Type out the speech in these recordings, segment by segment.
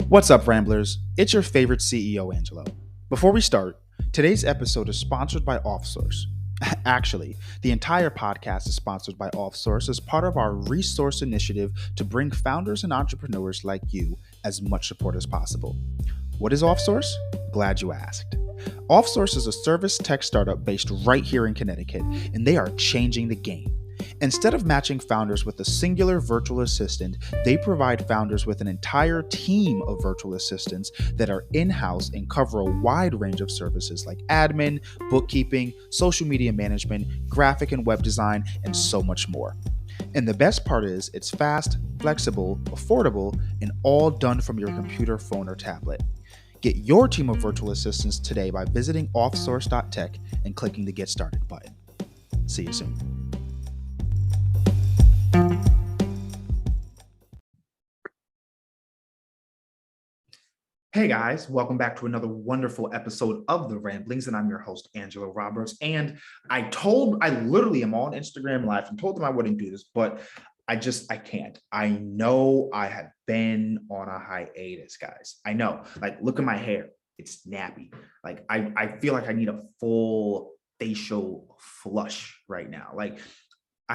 What's up, Ramblers? It's your favorite CEO, Angelo. Before we start, today's episode is sponsored by OffSource. Actually, the entire podcast is sponsored by OffSource as part of our resource initiative to bring founders and entrepreneurs like you as much support as possible. What is OffSource? Glad you asked. OffSource is a service tech startup based right here in Connecticut, and they are changing the game. Instead of matching founders with a singular virtual assistant, they provide founders with an entire team of virtual assistants that are in-house and cover a wide range of services like admin, bookkeeping, social media management, graphic and web design, and so much more. And the best part is it's fast, flexible, affordable, and all done from your computer, phone, or tablet. Get your team of virtual assistants today by visiting offsource.tech and clicking the Get Started button. See you soon. Hey guys, welcome back to another wonderful episode of The Ramblings, and I'm your host, Angelo Roberts. And I literally am on Instagram Live and told them I wouldn't do this, but I can't. I know I have been on a hiatus, guys. I know, look at my hair. It's nappy. I feel like I need a full facial flush right now. I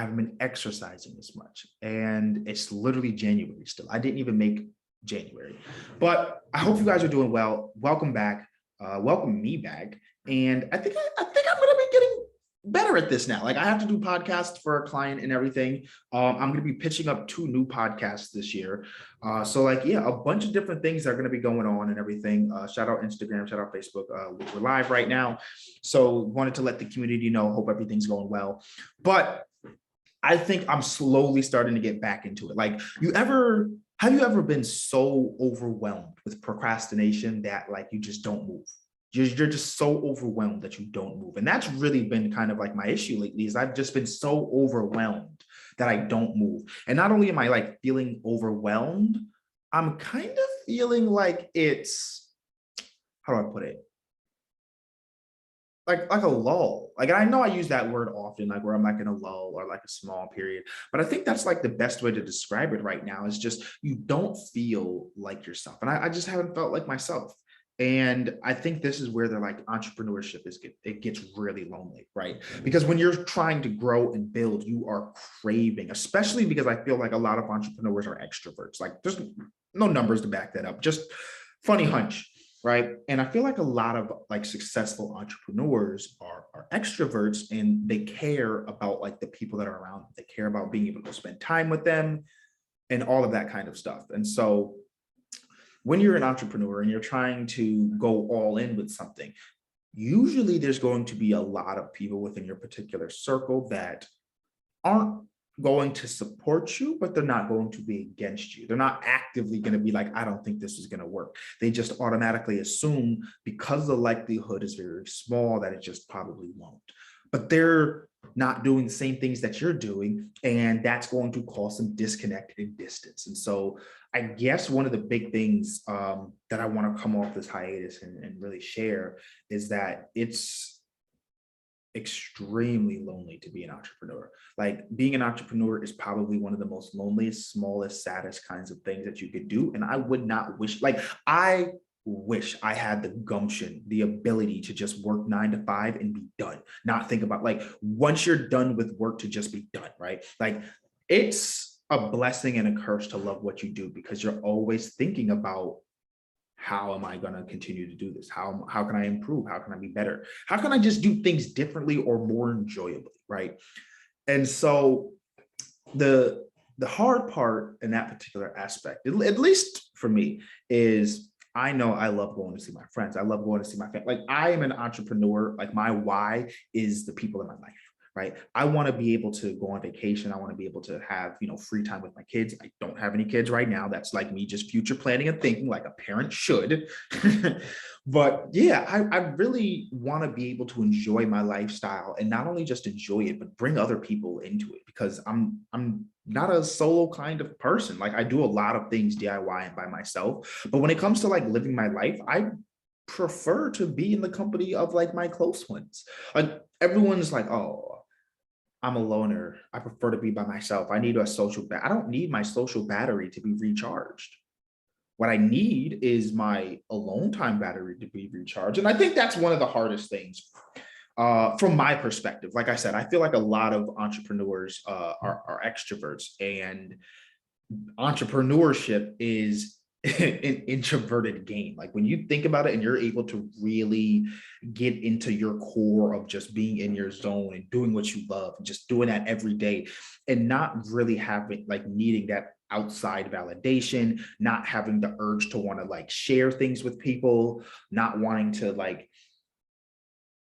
haven't been exercising as much, and it's literally January still. I didn't even make January. But I hope you guys are doing well. Welcome back. Welcome me back. And I think I'm gonna be getting better at this now. I have to do podcasts for a client and everything. I'm gonna be pitching up 2 new podcasts this year. A bunch of different things are gonna be going on and everything. Shout out Instagram, shout out Facebook. We're live right now. So wanted to let the community know, hope everything's going well. But I think I'm slowly starting to get back into it. Have you ever been so overwhelmed with procrastination that you just don't move? You're just so overwhelmed that you don't move. And that's really been kind of my issue lately is I've just been so overwhelmed that I don't move. And not only am I feeling overwhelmed, I'm kind of feeling like it's, how do I put it? Like a lull. I know I use that word often, where I'm in a lull or a small period, but I think that's the best way to describe it right now is just you don't feel like yourself. And I just haven't felt like myself. And I think this is where entrepreneurship it gets really lonely, right? Because when you're trying to grow and build, you are craving, especially because I feel like a lot of entrepreneurs are extroverts. There's no numbers to back that up, just funny hunch, right? And I feel like a lot of successful entrepreneurs are extroverts, and they care about the people that are around them. They care about being able to spend time with them and all of that kind of stuff. And so when you're an entrepreneur and you're trying to go all in with something, usually there's going to be a lot of people within your particular circle that aren't going to support you, but they're not going to be against you. They're not actively going to be I don't think this is going to work. They just automatically assume, because the likelihood is very small, that it just probably won't. But they're not doing the same things that you're doing, and that's going to cause some disconnect and distance. And so I guess one of the big things that I want to come off this hiatus and really share is that it's extremely lonely to be an entrepreneur. Being an entrepreneur is probably one of the most loneliest, smallest, saddest kinds of things that you could do. And I would not wish, I wish I had the gumption, the ability to just work 9 to 5 and be done. Not think about once you're done with work to just be done, right? It's a blessing and a curse to love what you do, because you're always thinking about, how am I going to continue to do this? How can I improve? How can I be better? How can I just do things differently or more enjoyably, right? And so the hard part in that particular aspect, at least for me, is I know I love going to see my friends. I love going to see my family. I am an entrepreneur. My why is the people in my life, right? I want to be able to go on vacation. I want to be able to have, free time with my kids. I don't have any kids right now. That's me just future planning and thinking like a parent should. But yeah, I really want to be able to enjoy my lifestyle, and not only just enjoy it, but bring other people into it, because I'm not a solo kind of person. I do a lot of things DIY and by myself. But when it comes to living my life, I prefer to be in the company of my close ones. Everyone's oh, I'm a loner. I prefer to be by myself. I need a social I don't need my social battery to be recharged. What I need is my alone time battery to be recharged. And I think that's one of the hardest things from my perspective. Like I said, I feel like a lot of entrepreneurs are extroverts, and entrepreneurship is an introverted game. Like when you think about it and you're able to really get into your core of just being in your zone and doing what you love, and just doing that every day, and not really having like needing that outside validation, not having the urge to want to like share things with people, not wanting to like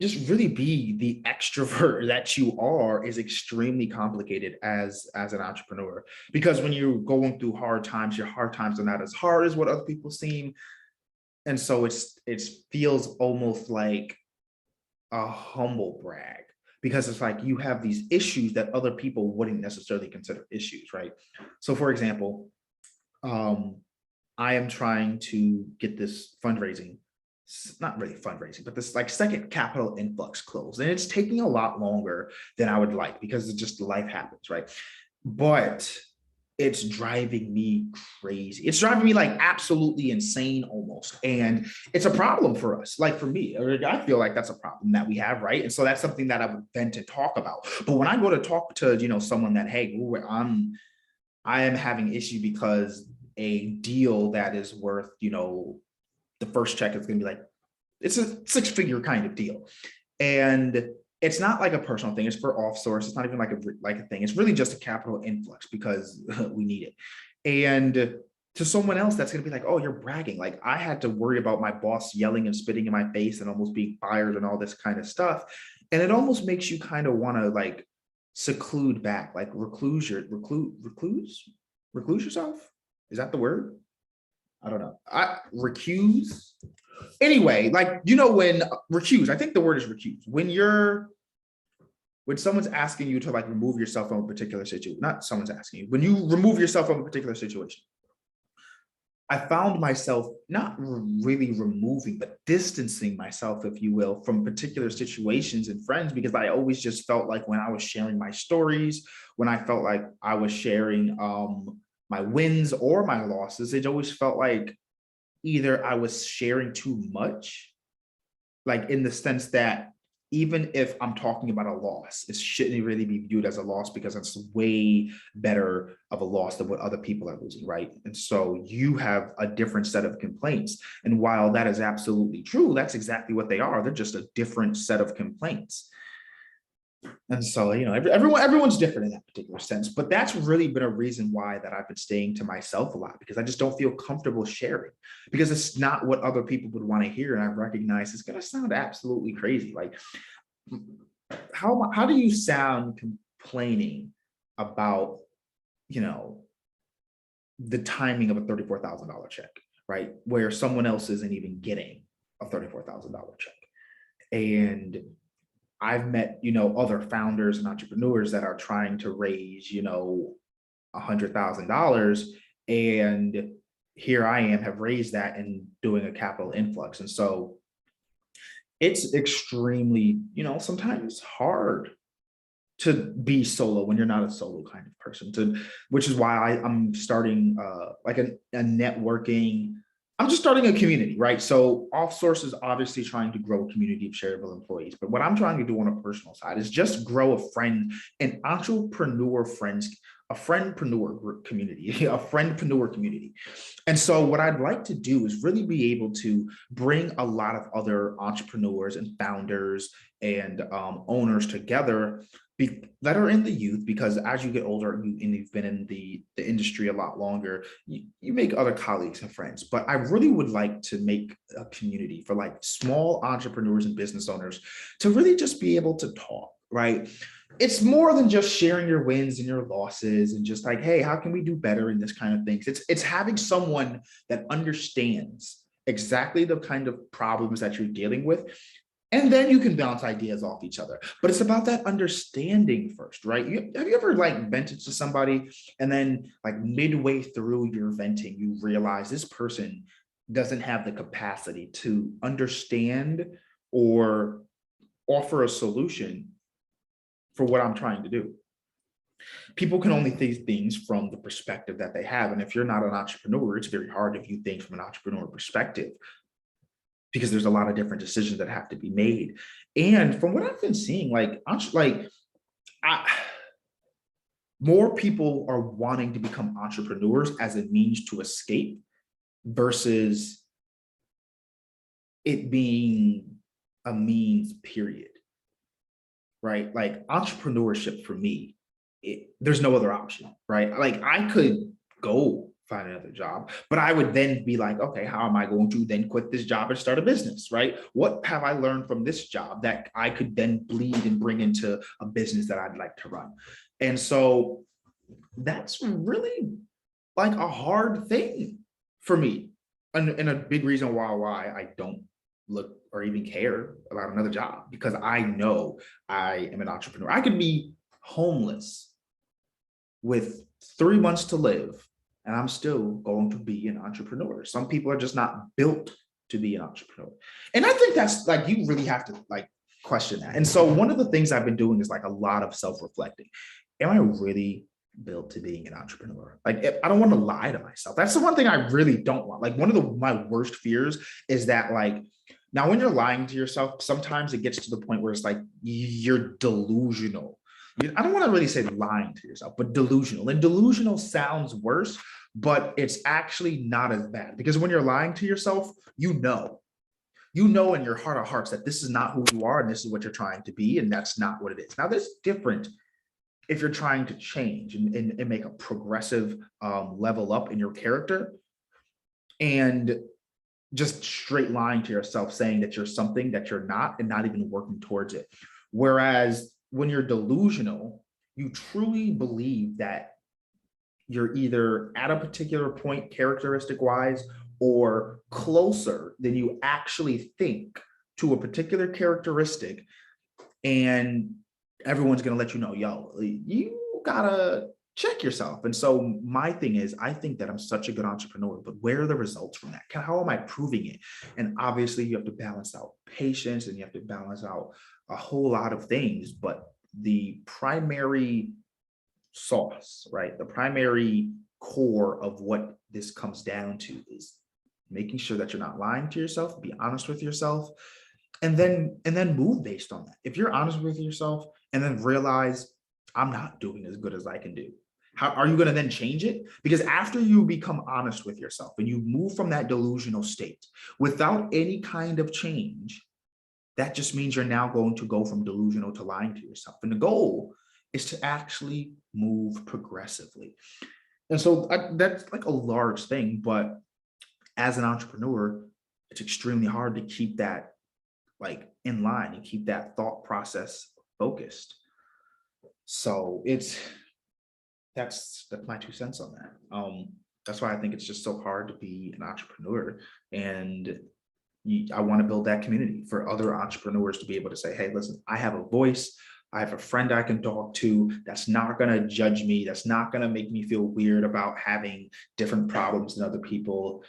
just really be the extrovert that you are, is extremely complicated as an entrepreneur. Because when you're going through hard times, your hard times are not as hard as what other people seem. And so it feels almost like a humble brag, because it's like you have these issues that other people wouldn't necessarily consider issues, right? So for example, um I am trying to get this fundraising, not really fundraising, but this like second capital influx closed. And it's taking a lot longer than I would like, because it's just life happens, right? But it's driving me crazy. It's driving me like absolutely insane almost. And it's a problem for us. Like for me, I feel like that's a problem that we have, right? And so that's something that I would vent and talk about. But when I go to talk to, someone that, hey, I am having issue because a deal that is worth, the first check is going to be like, it's a six-figure kind of deal. And it's not like a personal thing. It's for off source. It's not even like a thing. It's really just a capital influx because we need it. And to someone else, that's going to be like, oh, you're bragging. Like I had to worry about my boss yelling and spitting in my face and almost being fired and all this kind of stuff. And it almost makes you kind of want to like seclude back, like recluse yourself. Is that the word? I don't know. Recuse. Anyway, like when recuse, I think the word is recuse. When someone's asking you to like remove yourself from a particular situation, not someone's asking you, when you remove yourself from a particular situation, I found myself not really removing, but distancing myself, if you will, from particular situations and friends, because I always just felt like when I was sharing my stories, when I felt like I was sharing my wins or my losses, it always felt like either I was sharing too much, like in the sense that even if I'm talking about a loss, it shouldn't really be viewed as a loss because it's way better of a loss than what other people are losing, right? And so you have a different set of complaints. And while that is absolutely true, that's exactly what they are. They're just a different set of complaints. And so, everyone's different in that particular sense, but that's really been a reason why that I've been staying to myself a lot, because I just don't feel comfortable sharing, because it's not what other people would want to hear. And I recognize it's going to sound absolutely crazy. Like, how do you sound complaining about, the timing of a $34,000 check, right? Where someone else isn't even getting a $34,000 check. And I've met, other founders and entrepreneurs that are trying to raise, $100,000. And here I am, have raised that and doing a capital influx. And so it's extremely, sometimes hard to be solo when you're not a solo kind of person, which is why I'm starting like a networking. I'm just starting a community, right? So Offsource is obviously trying to grow a community of shareable employees. But what I'm trying to do on a personal side is just grow an entrepreneur friends, a friendpreneur community, a friendpreneur community. And so what I'd like to do is really be able to bring a lot of other entrepreneurs and founders and owners together that are in the youth, because as you get older and you've been in the industry a lot longer, you make other colleagues and friends. But I really would like to make a community for like small entrepreneurs and business owners to really just be able to talk, right? It's more than just sharing your wins and your losses and just like, hey, how can we do better in this kind of things? It's having someone that understands exactly the kind of problems that you're dealing with, and then you can bounce ideas off each other. But it's about that understanding first, right? Have you ever like vented to somebody and then like midway through your venting, you realize this person doesn't have the capacity to understand or offer a solution for what I'm trying to do? People can only see things from the perspective that they have. And if you're not an entrepreneur, it's very hard to view things from an entrepreneur perspective because there's a lot of different decisions that have to be made. And from what I've been seeing, I, more people are wanting to become entrepreneurs as a means to escape versus it being a means, period. Right? Like entrepreneurship for me, there's no other option, right? Like I could go find another job, but I would then be like, okay, how am I going to then quit this job and start a business, right? What have I learned from this job that I could then bleed and bring into a business that I'd like to run? And so that's really like a hard thing for me. And a big reason why I don't look or even care about another job, because I know I am an entrepreneur. I could be homeless with 3 months to live, and I'm still going to be an entrepreneur. Some people are just not built to be an entrepreneur. And I think that's like, you really have to like question that. And so one of the things I've been doing is like a lot of self-reflecting. Am I really built to being an entrepreneur? Like, I don't want to lie to myself. That's the one thing I really don't want. Like, one of my worst fears is that, like, now when you're lying to yourself, sometimes it gets to the point where it's like you're delusional. I don't want to really say lying to yourself, but delusional. And delusional sounds worse, but it's actually not as bad, because when you're lying to yourself, you know in your heart of hearts that this is not who you are and this is what you're trying to be, and that's not what it is. Now, there's different if you're trying to change and make a progressive level up in your character, and just straight lying to yourself, saying that you're something that you're not and not even working towards it. Whereas when you're delusional, you truly believe that you're either at a particular point characteristic wise or closer than you actually think to a particular characteristic, and everyone's going to let you know, yo, you gotta check yourself. And so my thing is, I think that I'm such a good entrepreneur, but where are the results from that? How am I proving it? And obviously you have to balance out patience, and you have to balance out a whole lot of things, but the primary sauce, right? The primary core of what this comes down to is making sure that you're not lying to yourself, be honest with yourself, and then move based on that. If you're honest with yourself and then realize I'm not doing as good as I can do, how are you going to then change it? Because after you become honest with yourself and you move from that delusional state without any kind of change, that just means you're now going to go from delusional to lying to yourself. And the goal is to actually move progressively. And so that's like a large thing, but as an entrepreneur, it's extremely hard to keep that like in line and keep that thought process focused. So that's my 2 cents on that. That's why I think it's just so hard to be an entrepreneur. And I want to build that community for other entrepreneurs to be able to say, hey, listen, I have a voice. I have a friend I can talk to that's not going to judge me. That's not going to make me feel weird about having different problems than other people.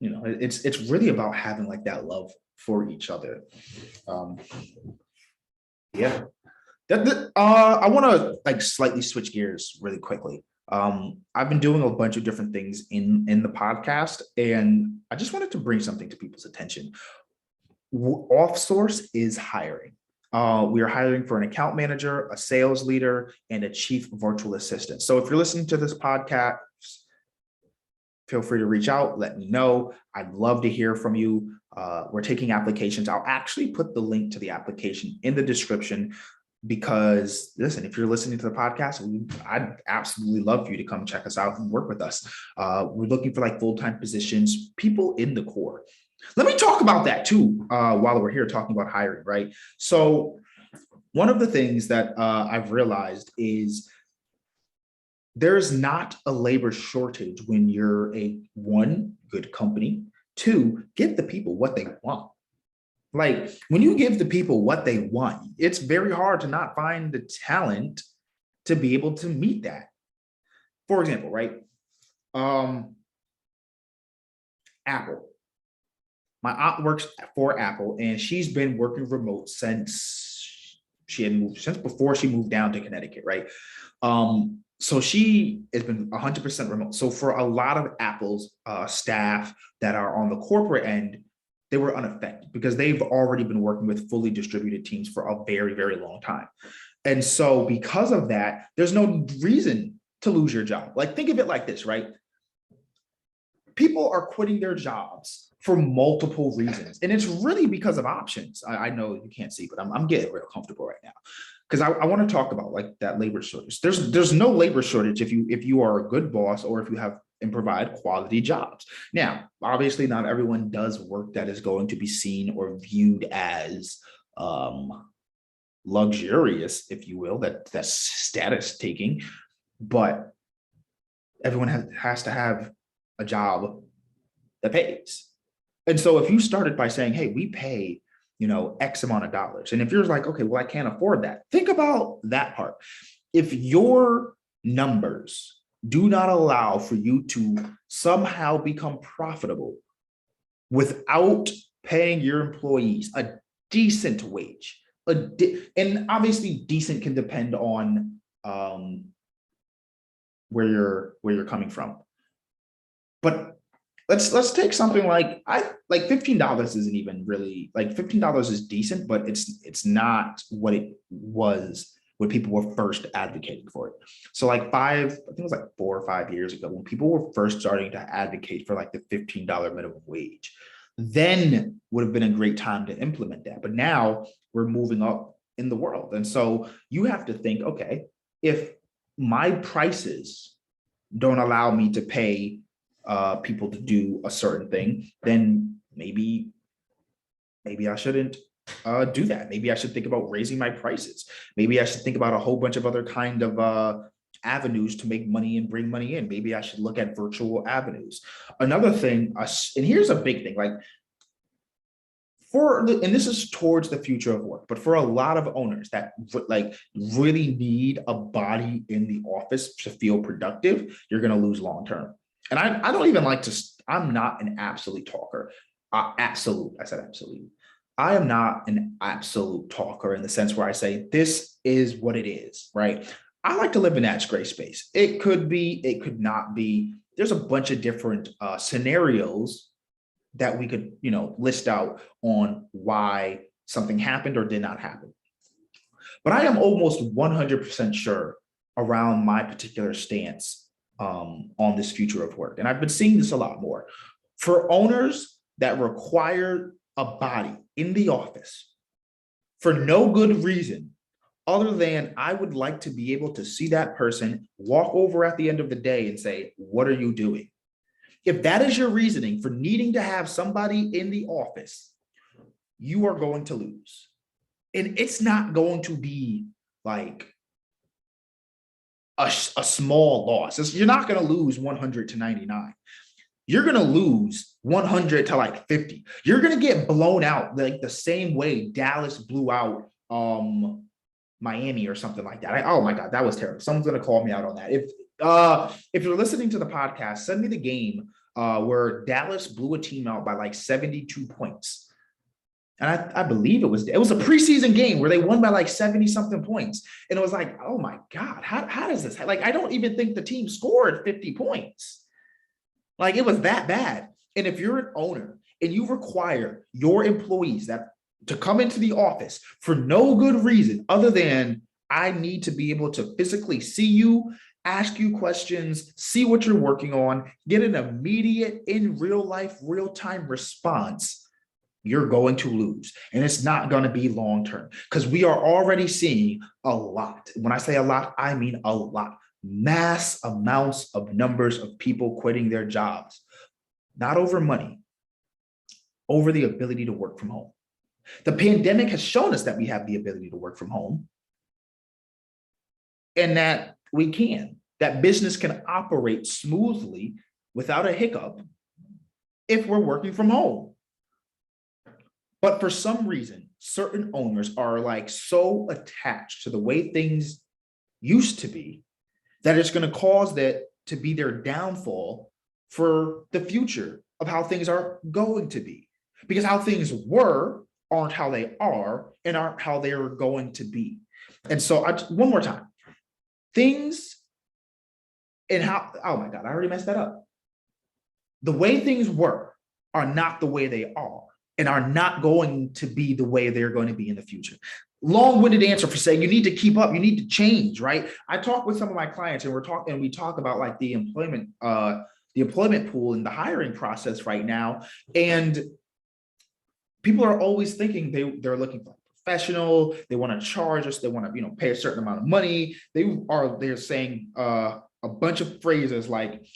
It's really about having like that love for each other. Yeah. I want to like slightly switch gears really quickly. I've been doing a bunch of different things in the podcast, and I just wanted to bring something to people's attention. Offsource is hiring. We are hiring for an account manager, a sales leader, and a chief virtual assistant. So if you're listening to this podcast, feel free to reach out, let me know. I'd love to hear from you. We're taking applications. I'll actually put the link to the application in the description, because listen, if you're listening to the podcast, I'd absolutely love for you to come check us out and work with us. We're looking for like full-time positions, people in the core. Let me talk about that too, while we're here talking about hiring, right? So one of the things that I've realized is there's not a labor shortage when you're a one, good company, two, give the people what they want. Like when you give the people what they want, it's very hard to not find the talent to be able to meet that. For example, right? Apple. My aunt works for Apple, and she's been working remote since She had moved since before she moved down to Connecticut, right? So she has been 100% remote. So for a lot of Apple's staff that are on the corporate end, they were unaffected because they've already been working with fully distributed teams for a very, very long time. And so because of that, there's no reason to lose your job. Like, think of it like this, right? People are quitting their jobs for multiple reasons. And it's really because of options. I know you can't see, but I'm getting real comfortable right now. Because I want to talk about like that labor shortage. There's no labor shortage if you are a good boss or if you have and provide quality jobs. Now, obviously, not everyone does work that is going to be seen or viewed as luxurious, if you will, that's status taking, but everyone has to have a job that pays. And so if you started by saying, hey, we pay, X amount of dollars. And if you're like, okay, well, I can't afford that. Think about that part. If your numbers do not allow for you to somehow become profitable without paying your employees a decent wage, and obviously decent can depend on where you're coming from. But let's take something like $15 isn't even really, like $15 is decent, but it's not what it was when people were first advocating for it. So I think it was like 4 or 5 years ago when people were first starting to advocate for like the $15 minimum wage, then would have been a great time to implement that. But now we're moving up in the world. And so you have to think, okay, if my prices don't allow me to pay people to do a certain thing, then maybe I shouldn't do that. Maybe I should think about raising my prices. Maybe I should think about a whole bunch of other kind of avenues to make money and bring money in. Maybe I should look at virtual avenues. Another thing, and here's a big thing, like and this is towards the future of work, but for a lot of owners that like really need a body in the office to feel productive, you're going to lose long term. And I don't even like to, I'm not an absolute talker. I said absolute. I am not an absolute talker in the sense where I say, this is what it is, right? I like to live in that gray space. It could be, it could not be. There's a bunch of different scenarios that we could, list out on why something happened or did not happen. But I am almost 100% sure around my particular stance on this future of work. And I've been seeing this a lot more. For owners that require a body in the office for no good reason, other than I would like to be able to see that person walk over at the end of the day and say, what are you doing? If that is your reasoning for needing to have somebody in the office, you are going to lose. And it's not going to be like a small loss. You're not going to lose 100 to 99. You're going to lose 100 to like 50. You're going to get blown out like the same way Dallas blew out Miami or something like that. Oh my God, that was terrible. Someone's going to call me out on that. If you're listening to the podcast, send me the game where Dallas blew a team out by like 72 points. And I believe it was a preseason game where they won by like 70 something points. And it was like, oh my God, how does this, like, I don't even think the team scored 50 points. Like, it was that bad. And if you're an owner and you require your employees to come into the office for no good reason other than I need to be able to physically see you, ask you questions, see what you're working on, get an immediate, in real life, real time response, you're going to lose. And it's not going to be long term because we are already seeing a lot. When I say a lot, I mean a lot. Mass amounts of numbers of people quitting their jobs, not over money, over the ability to work from home. The pandemic has shown us that we have the ability to work from home and that that business can operate smoothly without a hiccup if we're working from home. But for some reason, certain owners are like so attached to the way things used to be that it's going to cause that to be their downfall for the future of how things are going to be. Because how things were aren't how they are and aren't how they're going to be. And so one more time, things and how, oh my God, I already messed that up. The way things were are not the way they are and are not going to be the way they're going to be in the future. Long-winded answer for saying you need to keep up, you need to change, right? I talk with some of my clients and we talk about like the employment pool and the hiring process right now. And people are always thinking they're looking for a professional, they want to charge us, they want to, pay a certain amount of money. They're saying a bunch of phrases like,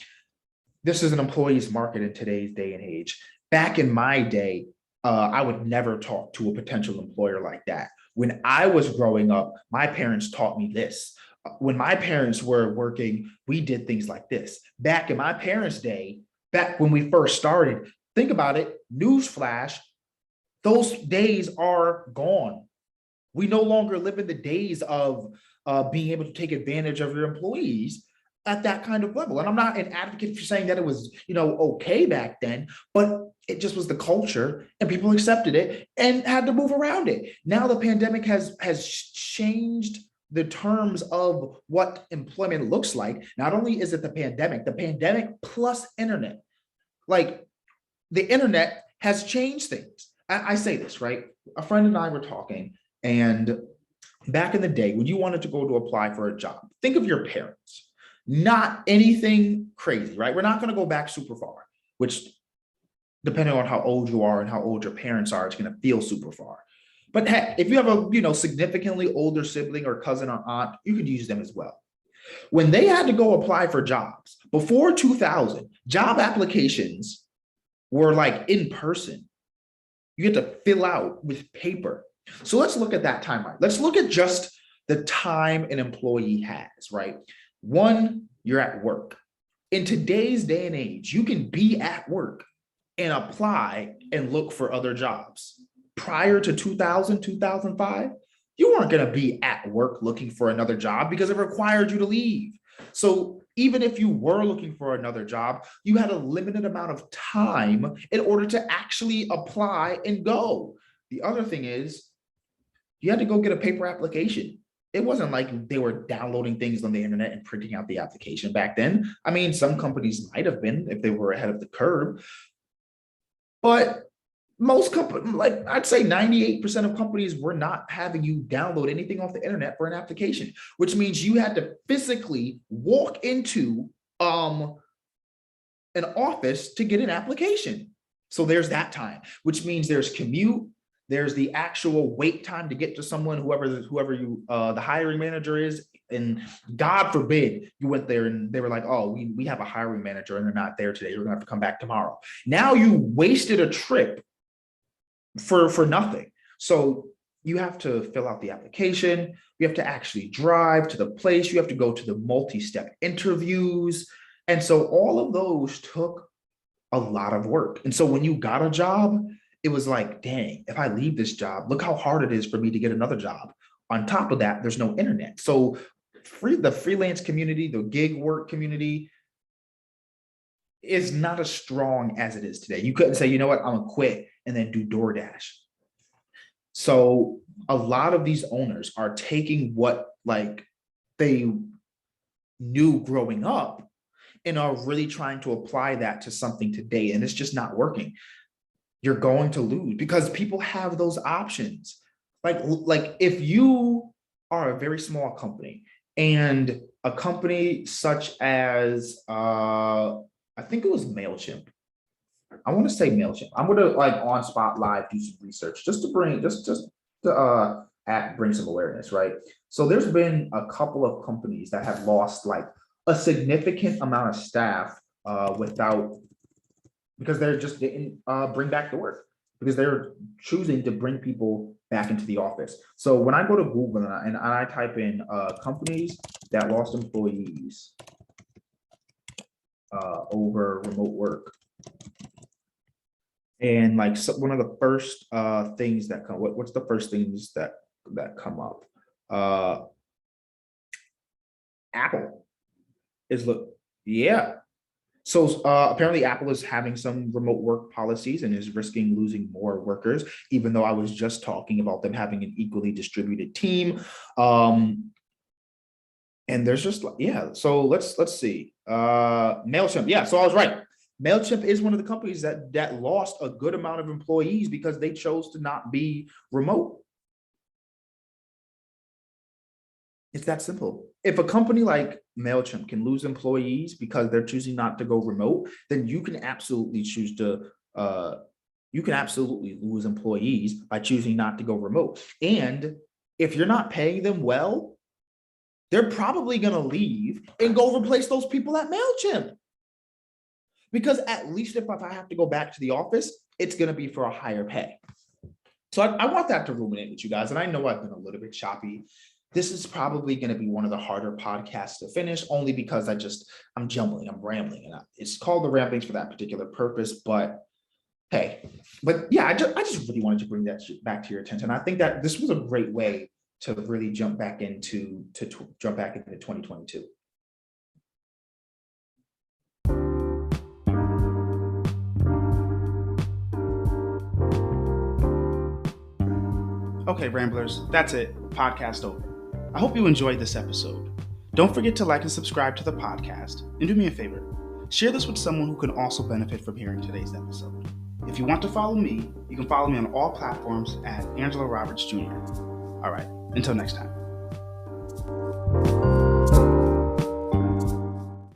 this is an employee's market in today's day and age. Back in my day, I would never talk to a potential employer like that. When I was growing up, my parents taught me this. When my parents were working, we did things like this. Back in my parents' day, back when we first started, think about it, newsflash, those days are gone. We no longer live in the days of being able to take advantage of your employees at that kind of level. And I'm not an advocate for saying that it was, okay back then, but it just was the culture and people accepted it and had to move around it. Now the pandemic has changed the terms of what employment looks like. Not only is it the pandemic plus internet, like the internet has changed things. I say this, right? A friend and I were talking, and back in the day when you wanted to go to apply for a job, think of your parents. Not anything crazy, right? We're not going to go back super far, which depending on how old you are and how old your parents are, it's going to feel super far. But heck, if you have a significantly older sibling or cousin or aunt, you could use them as well. When they had to go apply for jobs before 2000, job applications were like in person. You get to fill out with paper. So let's look at that timeline. Let's look at just the time an employee has, right? One, you're at work. In today's day and age, you can be at work and apply and look for other jobs. Prior to 2000, 2005, you weren't going to be at work looking for another job because it required you to leave. So even if you were looking for another job, you had a limited amount of time in order to actually apply and go. The other thing is, you had to go get a paper application. It wasn't like they were downloading things on the internet and printing out the application back then. I mean, some companies might have been if they were ahead of the curve, but most companies, like I'd say 98% of companies were not having you download anything off the internet for an application, which means you had to physically walk into an office to get an application. So there's that time, which means there's commute, there's the actual wait time to get to someone, whoever you the hiring manager is. And God forbid you went there and they were like, oh, we have a hiring manager and they're not there today. You're gonna have to come back tomorrow. Now you wasted a trip for nothing. So you have to fill out the application. You have to actually drive to the place. You have to go to the multi-step interviews. And so all of those took a lot of work. And so when you got a job, it was like, dang, if I leave this job, look how hard it is for me to get another job. On top of that, there's no internet. So the freelance community, the gig work community is not as strong as it is today. You couldn't say, you know what, I'm gonna quit and then do DoorDash. So a lot of these owners are taking what like they knew growing up and are really trying to apply that to something today. And it's just not working. You're going to lose because people have those options. Like if you are a very small company and a company such as, I think it was MailChimp. I want to say MailChimp. I'm going to like on spot live do some research just to bring bring some awareness, right? So there's been a couple of companies that have lost like a significant amount of staff because they're just didn't bring back the work because they're choosing to bring people back into the office. So when I go to Google and I type in companies that lost employees over remote work, and like one of the first things that come, what's the first things that come up? Apple is yeah. So apparently Apple is having some remote work policies and is risking losing more workers, even though I was just talking about them having an equally distributed team. And there's just, yeah, so let's see. MailChimp, yeah, so I was right. MailChimp is one of the companies that lost a good amount of employees because they chose to not be remote. It's that simple. If a company like MailChimp can lose employees because they're choosing not to go remote, then you can absolutely choose to you can absolutely lose employees by choosing not to go remote. And if you're not paying them well, they're probably going to leave and go replace those people at MailChimp. Because at least if I have to go back to the office, it's going to be for a higher pay. So I want that to ruminate with you guys. And I know I've been a little bit choppy. This is probably going to be one of the harder podcasts to finish, only because I'm jumbling, I'm rambling. And it's called the Ramblings for that particular purpose. But hey, but yeah, I just really wanted to bring that back to your attention. I think that this was a great way to really jump back into 2022. Okay, Ramblers, that's it. Podcast over. I hope you enjoyed this episode. Don't forget to like and subscribe to the podcast, and do me a favor, share this with someone who can also benefit from hearing today's episode. If you want to follow me, you can follow me on all platforms at Angelo Roberts Jr. All right, until next time.